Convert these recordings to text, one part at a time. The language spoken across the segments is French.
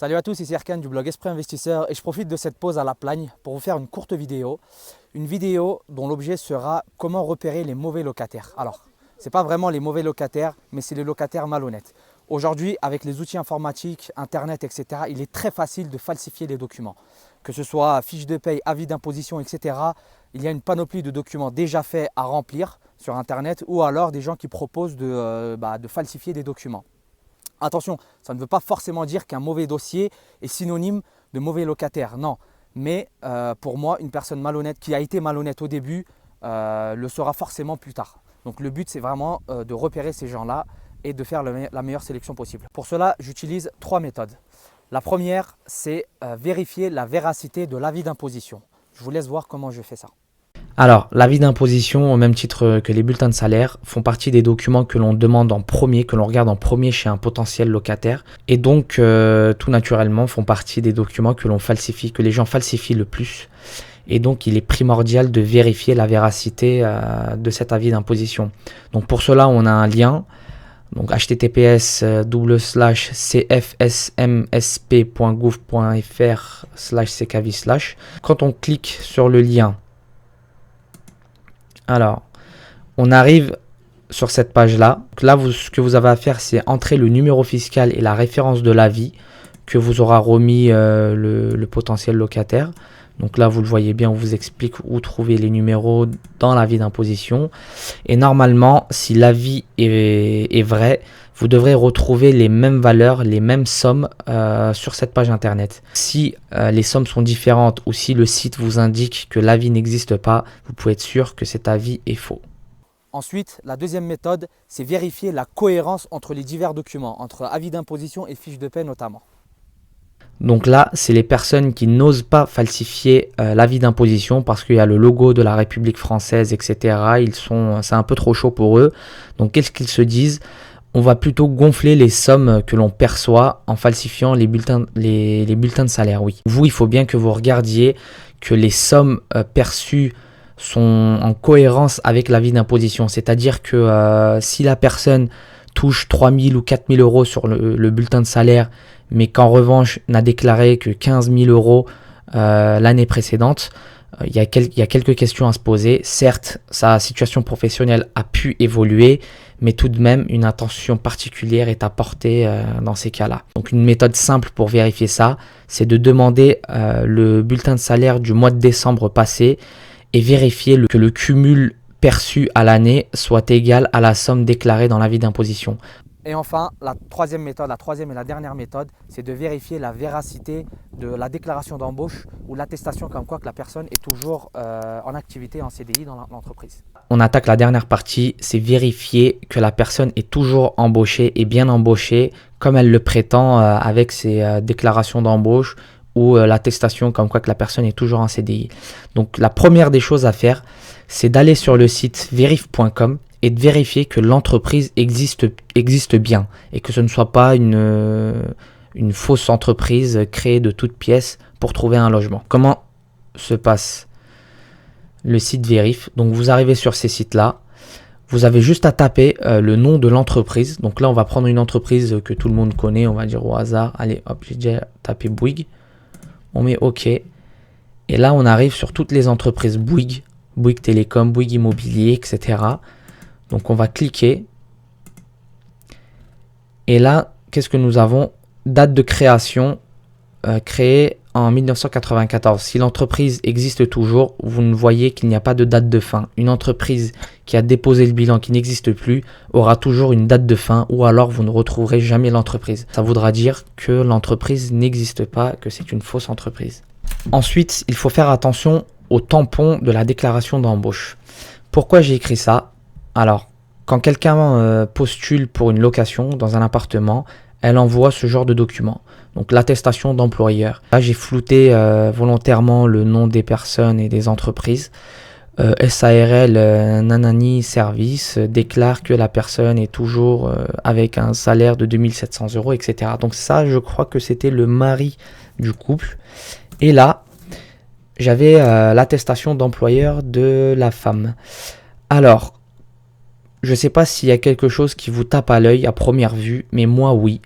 Salut à tous, ici Erkan du blog Esprit Investisseur et je profite de cette pause à la plagne pour vous faire une courte vidéo. Une vidéo dont l'objet sera comment repérer les mauvais locataires. Alors, ce n'est pas vraiment les mauvais locataires, mais c'est les locataires malhonnêtes. Aujourd'hui, avec les outils informatiques, Internet, etc., il est très facile de falsifier les documents. Que ce soit fiche de paye, avis d'imposition, etc., il y a une panoplie de documents déjà faits à remplir sur Internet ou alors des gens qui proposent de falsifier des documents. Attention, ça ne veut pas forcément dire qu'un mauvais dossier est synonyme de mauvais locataire, non. Mais pour moi, une personne malhonnête qui a été malhonnête au début le sera forcément plus tard. Donc le but, c'est vraiment de repérer ces gens-là et de faire la meilleure sélection possible. Pour cela, j'utilise 3 méthodes. La première, c'est vérifier la véracité de l'avis d'imposition. Je vous laisse voir comment je fais ça. Alors, l'avis d'imposition, au même titre que les bulletins de salaire, font partie des documents que l'on demande en premier, que l'on regarde en premier chez un potentiel locataire. Et donc, tout naturellement, font partie des documents que l'on falsifie, que les gens falsifient le plus. Et donc, il est primordial de vérifier la véracité de cet avis d'imposition. Donc, pour cela, on a un lien. Donc, https://cfsmsp.gouv.fr/ckavi/. Quand on clique sur le lien, alors, on arrive sur cette page-là. Là, ce que vous avez à faire, c'est entrer le numéro fiscal et la référence de l'avis que vous aura remis le potentiel locataire. Donc là, vous le voyez bien, on vous explique où trouver les numéros dans l'avis d'imposition. Et normalement, si l'avis est vrai, vous devrez retrouver les mêmes valeurs, les mêmes sommes sur cette page internet. Si les sommes sont différentes ou si le site vous indique que l'avis n'existe pas, vous pouvez être sûr que cet avis est faux. Ensuite, la deuxième méthode, c'est vérifier la cohérence entre les divers documents, entre avis d'imposition et fiche de paie notamment. Donc là, c'est les personnes qui n'osent pas falsifier l'avis d'imposition parce qu'il y a le logo de la République française, etc. C'est un peu trop chaud pour eux. Donc qu'est-ce qu'ils se disent ? On va plutôt gonfler les sommes que l'on perçoit en falsifiant les bulletins de salaire. Oui. Vous, il faut bien que vous regardiez que les sommes perçues sont en cohérence avec l'avis d'imposition. C'est-à-dire que si la personne touche 3 000 ou 4 000 euros sur le bulletin de salaire, mais qu'en revanche n'a déclaré que 15 000 euros l'année précédente, il y a quelques questions à se poser. Certes, sa situation professionnelle a pu évoluer, mais tout de même, une attention particulière est apportée dans ces cas-là. Donc une méthode simple pour vérifier ça, c'est de demander le bulletin de salaire du mois de décembre passé et vérifier que le cumul perçu à l'année soit égal à la somme déclarée dans l'avis d'imposition. Et enfin, la troisième et la dernière méthode, c'est de vérifier la véracité de la déclaration d'embauche ou l'attestation comme quoi que la personne est toujours en activité en CDI dans l'entreprise. On attaque la dernière partie, c'est vérifier que la personne est toujours embauchée et bien embauchée comme elle le prétend avec ses déclarations d'embauche ou l'attestation comme quoi que la personne est toujours en CDI. Donc la première des choses à faire, c'est d'aller sur le site verif.com et de vérifier que l'entreprise existe bien et que ce ne soit pas une fausse entreprise créée de toutes pièces pour trouver un logement. Comment se passe le site Vérif? Donc vous arrivez sur ces sites-là, vous avez juste à taper le nom de l'entreprise. Donc là, on va prendre une entreprise que tout le monde connaît, on va dire au hasard. Allez, hop, j'ai déjà tapé Bouygues. On met OK. Et là, on arrive sur toutes les entreprises Bouygues, Bouygues Télécom, Bouygues Immobilier, etc. Donc on va cliquer. Et là, qu'est-ce que nous avons? Date de création, créée en 1994. Si l'entreprise existe toujours, vous ne voyez qu'il n'y a pas de date de fin. Une entreprise qui a déposé le bilan, qui n'existe plus, aura toujours une date de fin ou alors vous ne retrouverez jamais l'entreprise. Ça voudra dire que l'entreprise n'existe pas, que c'est une fausse entreprise. Ensuite, il faut faire attention au tampon de la déclaration d'embauche. Pourquoi j'ai écrit ça? Alors, quand quelqu'un postule pour une location dans un appartement, elle envoie ce genre de document. Donc l'attestation d'employeur. Là, j'ai flouté volontairement le nom des personnes et des entreprises. SARL Nanani Service déclare que la personne est toujours avec un salaire de 2700 euros, etc. Donc ça, je crois que c'était le mari du couple. Et là, j'avais l'attestation d'employeur de la femme. Alors, je ne sais pas s'il y a quelque chose qui vous tape à l'œil à première vue, mais moi oui.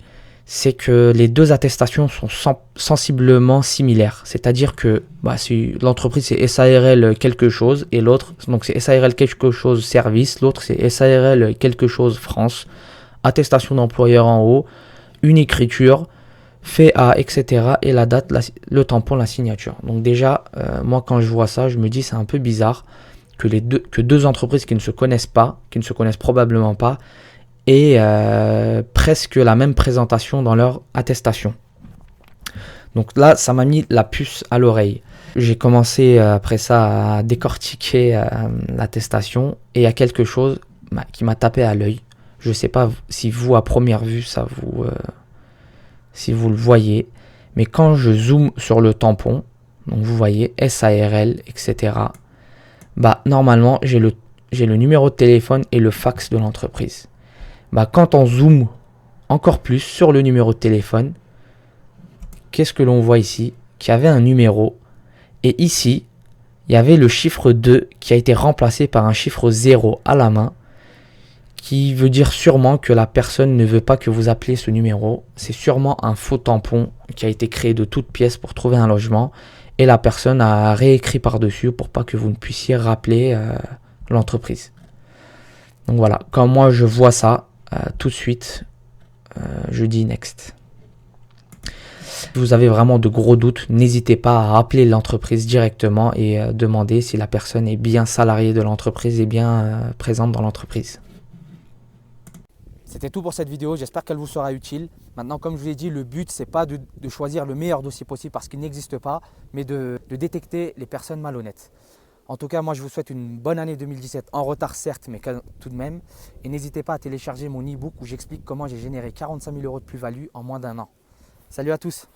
c'est que les deux attestations sont sensiblement similaires. C'est-à-dire que si l'entreprise c'est SARL quelque chose et l'autre, donc c'est SARL quelque chose service, l'autre c'est SARL quelque chose France, attestation d'employeur en haut, une écriture, fait à, etc. et la date, le tampon, la signature. Donc déjà, moi quand je vois ça, je me dis c'est un peu bizarre que deux entreprises qui ne se connaissent pas, qui ne se connaissent probablement pas, et presque la même présentation dans leur attestation. Donc là, ça m'a mis la puce à l'oreille. J'ai commencé après ça à décortiquer l'attestation et il y a quelque chose qui m'a tapé à l'œil. Je ne sais pas si vous, à première vue, si vous le voyez, mais quand je zoome sur le tampon, donc vous voyez SARL, etc., normalement, j'ai le numéro de téléphone et le fax de l'entreprise. Quand on zoome encore plus sur le numéro de téléphone, qu'est-ce que l'on voit ici? Qu'il y avait un numéro et ici, il y avait le chiffre 2 qui a été remplacé par un chiffre 0 à la main qui veut dire sûrement que la personne ne veut pas que vous appeliez ce numéro. C'est sûrement un faux tampon qui a été créé de toutes pièces pour trouver un logement et la personne a réécrit par-dessus pour pas que vous ne puissiez rappeler l'entreprise. Donc voilà, quand moi je vois ça, tout de suite, je dis next. Si vous avez vraiment de gros doutes, n'hésitez pas à appeler l'entreprise directement et demander si la personne est bien salariée de l'entreprise et bien présente dans l'entreprise. C'était tout pour cette vidéo, j'espère qu'elle vous sera utile. Maintenant, comme je vous l'ai dit, le but, c'est pas de choisir le meilleur dossier possible parce qu'il n'existe pas, mais de détecter les personnes malhonnêtes. En tout cas, moi, je vous souhaite une bonne année 2017, en retard certes, mais tout de même. Et n'hésitez pas à télécharger mon e-book où j'explique comment j'ai généré 45 000 € de plus-value en moins d'1 an. Salut à tous!